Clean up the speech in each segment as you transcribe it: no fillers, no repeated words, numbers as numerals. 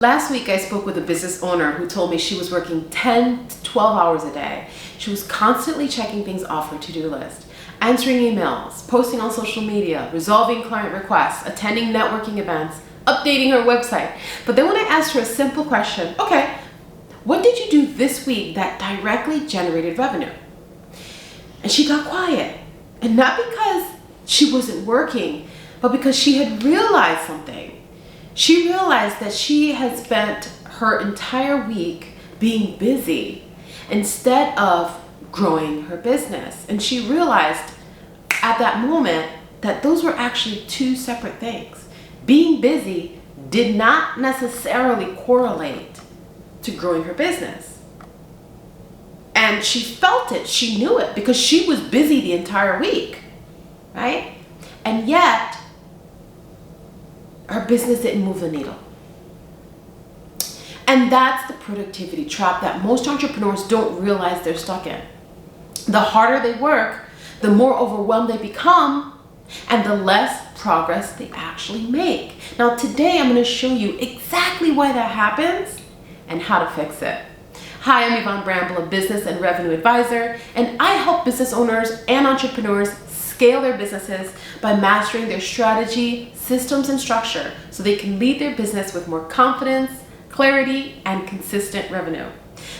Last week, I spoke with a business owner who told me she was working 10 to 12 hours a day. She was constantly checking things off her to-do list, answering emails, posting on social media, resolving client requests, attending networking events, updating her website. But then when I asked her a simple question, okay, what did you do this week that directly generated revenue? And she got quiet. And not because she wasn't working, but because she had realized something. She realized that she had spent her entire week being busy instead of growing her business. And she realized at that moment that those were actually two separate things. Being busy did not necessarily correlate to growing her business. And she felt it, she knew it, because she was busy the entire week, right? And yet, her business didn't move the needle. And that's the productivity trap that most entrepreneurs don't realize they're stuck in. The harder they work, the more overwhelmed they become, and the less progress they actually make. Now today I'm going to show you exactly why that happens and how to fix it. Hi, I'm Yvonne Bramble, a business and revenue advisor, and I help business owners and entrepreneurs scale their businesses by mastering their strategy, systems, and structure so they can lead their business with more confidence, clarity, and consistent revenue.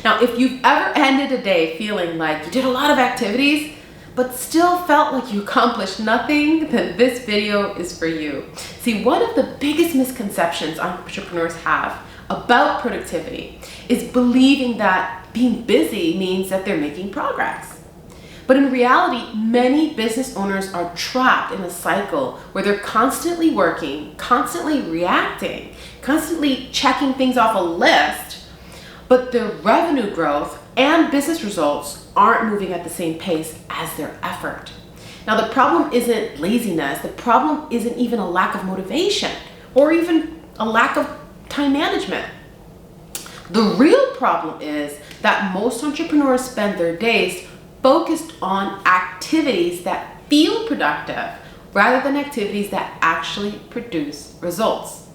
Now, if you've ever ended a day feeling like you did a lot of activities, but still felt like you accomplished nothing, then this video is for you. See, one of the biggest misconceptions entrepreneurs have about productivity is believing that being busy means that they're making progress. But in reality, many business owners are trapped in a cycle where they're constantly working, constantly reacting, constantly checking things off a list, but their revenue growth and business results aren't moving at the same pace as their effort. Now, the problem isn't laziness. The problem isn't even a lack of motivation or even a lack of time management. The real problem is that most entrepreneurs spend their days focused on activities that feel productive rather than activities that actually produce results.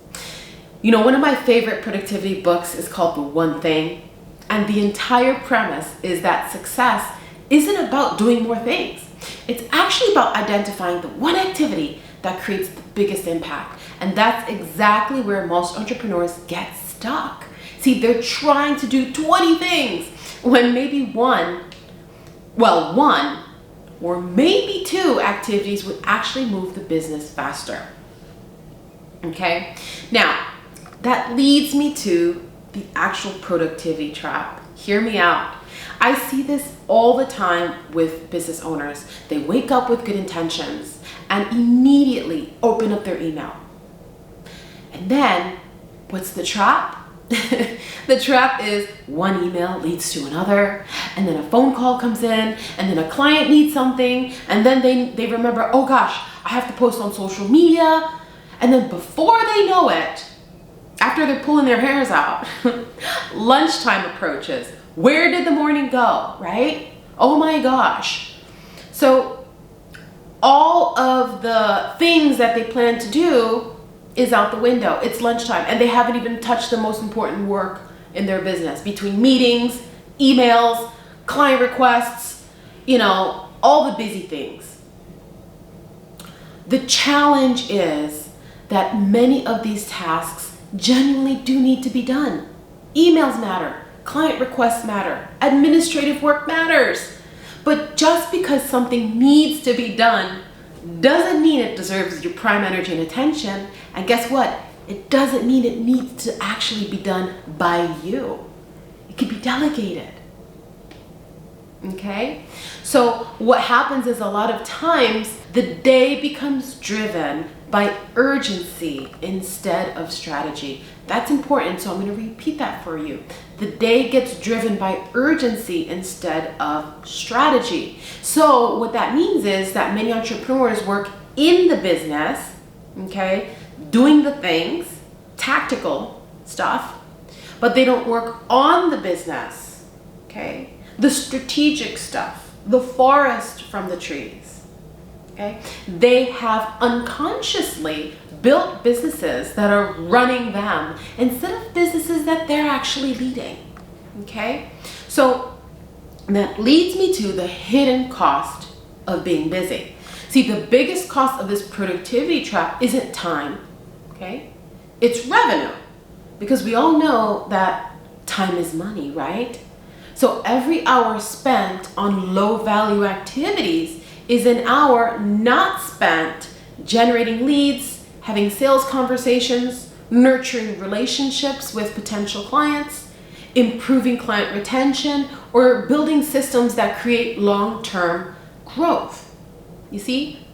You know, one of my favorite productivity books is called The One Thing, and the entire premise is that success isn't about doing more things. It's actually about identifying the one activity that creates the biggest impact, and that's exactly where most entrepreneurs get stuck. See, they're trying to do 20 things when maybe one or maybe two activities would actually move the business faster. Okay? Now, that leads me to the actual productivity trap. Hear me out. I see this all the time with business owners. They wake up with good intentions and immediately open up their email. And then, what's the trap? The trap is one email leads to another, and then a phone call comes in, and then a client needs something, and then they remember, oh gosh, I have to post on social media, and then before they know it, after they're pulling their hairs out, lunchtime approaches. Where did the morning go, right? Oh my gosh. So all of the things that they plan to do is out the window. It's lunchtime, and they haven't even touched the most important work in their business. Between meetings, emails, client requests, all the busy things. The challenge is that many of these tasks genuinely do need to be done. Emails matter, client requests matter, administrative work matters. But just because something needs to be done doesn't mean it deserves your prime energy and attention. And guess what? It doesn't mean it needs to actually be done by you. It could be delegated. Okay? So what happens is a lot of times the day becomes driven by urgency instead of strategy. That's important, so I'm going to repeat that for you. The day gets driven by urgency instead of strategy. So what that means is that many entrepreneurs work in the business, okay, doing the things, tactical stuff, but they don't work on the business, okay, the strategic stuff, the forest from the trees. Okay? They have unconsciously built businesses that are running them instead of businesses that they're actually leading. Okay? So that leads me to the hidden cost of being busy. See, the biggest cost of this productivity trap isn't time, okay? It's revenue, because we all know that time is money, right? So every hour spent on low value activities is an hour not spent generating leads, having sales conversations, nurturing relationships with potential clients, improving client retention, or building systems that create long-term growth. You see?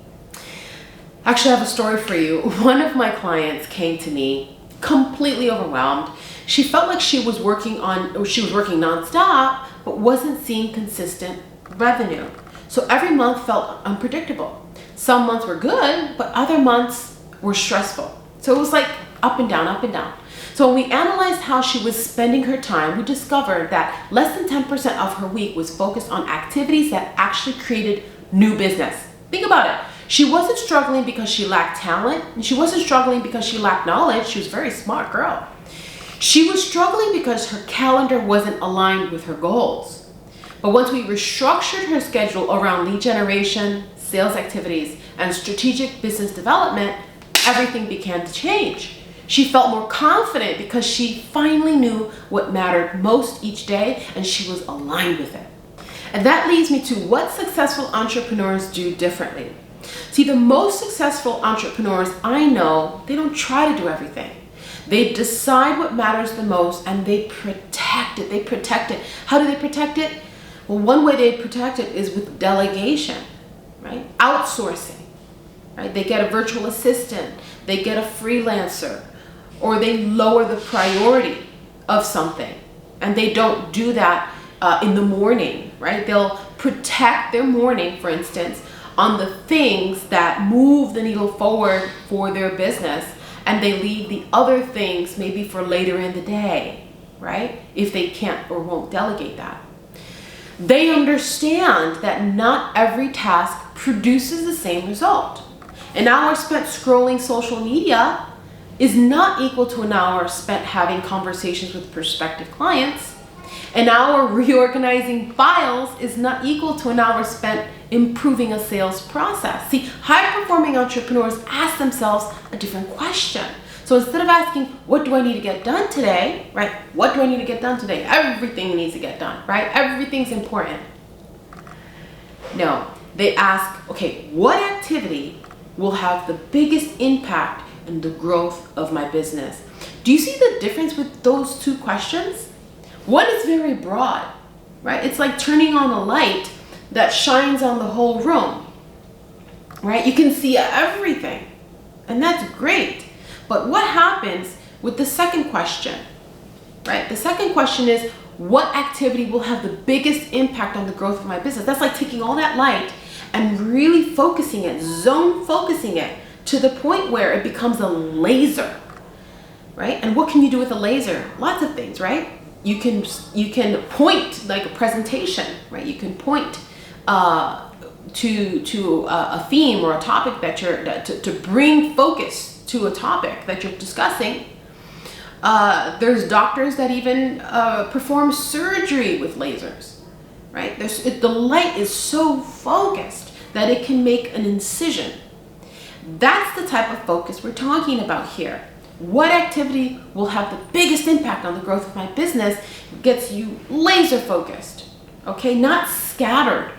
Actually, I have a story for you. One of my clients came to me completely overwhelmed. She felt like she was working nonstop, but wasn't seeing consistent revenue. So every month felt unpredictable. Some months were good, but other months were stressful. So it was like up and down, up and down. So when we analyzed how she was spending her time, we discovered that less than 10% of her week was focused on activities that actually created new business. Think about it. She wasn't struggling because she lacked talent, and she wasn't struggling because she lacked knowledge. She was a very smart girl. She was struggling because her calendar wasn't aligned with her goals. But once we restructured her schedule around lead generation, sales activities, and strategic business development, everything began to change. She felt more confident because she finally knew what mattered most each day, and she was aligned with it. And that leads me to what successful entrepreneurs do differently. See, the most successful entrepreneurs I know, they don't try to do everything. They decide what matters the most and they protect it. They protect it. How do they protect it? Well, one way they protect it is with delegation, right? Outsourcing, right? They get a virtual assistant, they get a freelancer, or they lower the priority of something. And they don't do that in the morning, right? They'll protect their morning, for instance, on the things that move the needle forward for their business, and they leave the other things maybe for later in the day, right? If they can't or won't delegate that. They understand that not every task produces the same result. An hour spent scrolling social media is not equal to an hour spent having conversations with prospective clients. An hour reorganizing files is not equal to an hour spent improving a sales process. See, high-performing entrepreneurs ask themselves a different question. So instead of asking, what do I need to get done today, right? What do I need to get done today? Everything needs to get done, right? Everything's important. No, they ask, okay, what activity will have the biggest impact in the growth of my business? Do you see the difference with those two questions? One is very broad, right? It's like turning on a light that shines on the whole room, right? You can see everything, and that's great. But what happens with the second question, right? The second question is, what activity will have the biggest impact on the growth of my business? That's like taking all that light and really focusing it, zone focusing it to the point where it becomes a laser, right? And what can you do with a laser? Lots of things, right? You can point like a presentation, right? You can point to a theme or a topic that you're to bring focus to a topic that you're discussing. There's doctors that even perform surgery with lasers, right? The light is so focused that it can make an incision. That's the type of focus we're talking about here. What activity will have the biggest impact on the growth of my business gets you laser focused, okay? Not scattered,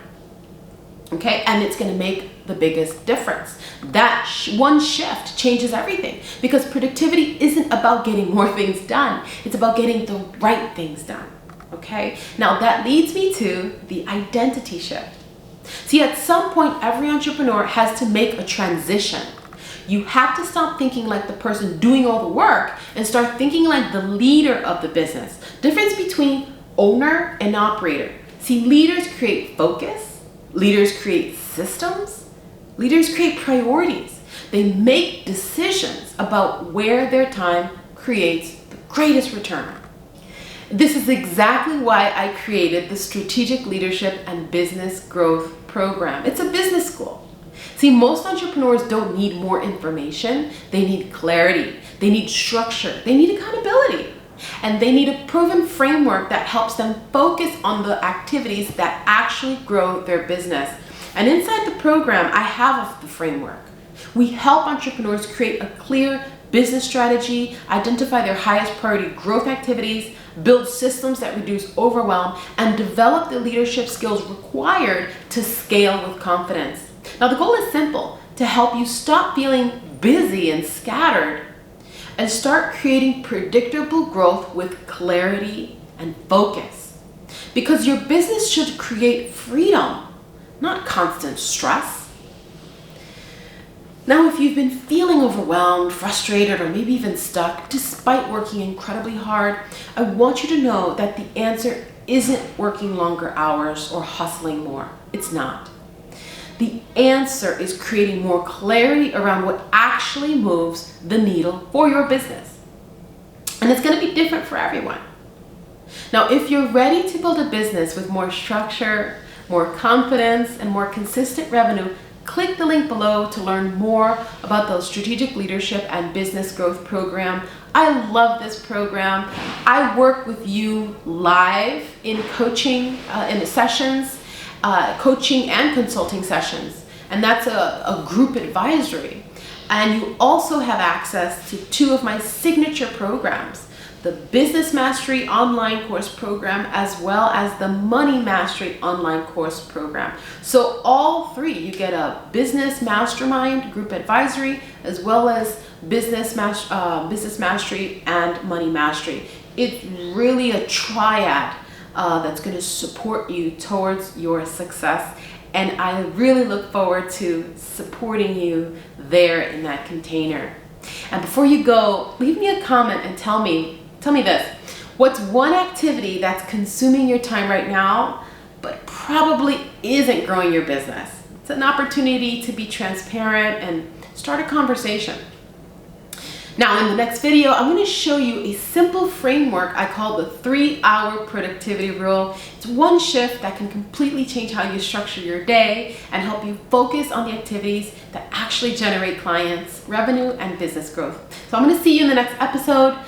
okay? And it's gonna make the biggest difference. That one shift changes everything, because productivity isn't about getting more things done. It's about getting the right things done, okay? Now that leads me to the identity shift. See, at some point, every entrepreneur has to make a transition. You have to stop thinking like the person doing all the work and start thinking like the leader of the business. Difference between owner and operator. See, leaders create focus, leaders create systems, leaders create priorities. They make decisions about where their time creates the greatest return. This is exactly why I created the Strategic Leadership and Business Growth Program. It's a business school. See, See, most entrepreneurs don't need more information. They need clarity. They need structure. They need accountability. And they need a proven framework that helps them focus on the activities that actually grow their business. And inside the program, I have the framework. We help entrepreneurs create a clear business strategy, identify their highest priority growth activities, build systems that reduce overwhelm, and develop the leadership skills required to scale with confidence. Now, the goal is simple: to help you stop feeling busy and scattered and start creating predictable growth with clarity and focus. Because your business should create freedom, not constant stress. Now, if you've been feeling overwhelmed, frustrated, or maybe even stuck despite working incredibly hard, I want you to know that the answer isn't working longer hours or hustling more. It's not. The answer is creating more clarity around what actually moves the needle for your business. And it's going to be different for everyone. Now, if you're ready to build a business with more structure, more confidence, and more consistent revenue, click the link below to learn more about the Strategic Leadership and Business Growth Program. I love this program. I work with you live in coaching, in the sessions, coaching and consulting sessions. And that's a group advisory. And you also have access to 2 of my signature programs: the Business Mastery online course program, as well as the Money Mastery online course program. So all 3, you get a business mastermind group advisory, as well as business mastery and money mastery. It's really a triad that's going to support you towards your success. And I really look forward to supporting you there in that container. And before you go, leave me a comment and tell me this: what's one activity that's consuming your time right now, but probably isn't growing your business? It's an opportunity to be transparent and start a conversation. Now, in the next video, I'm going to show you a simple framework I call the 3-hour productivity rule. It's one shift that can completely change how you structure your day and help you focus on the activities that actually generate clients, revenue, and business growth. So I'm going to see you in the next episode.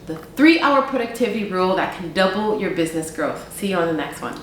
The 3-hour productivity rule that can double your business growth. See you on the next one.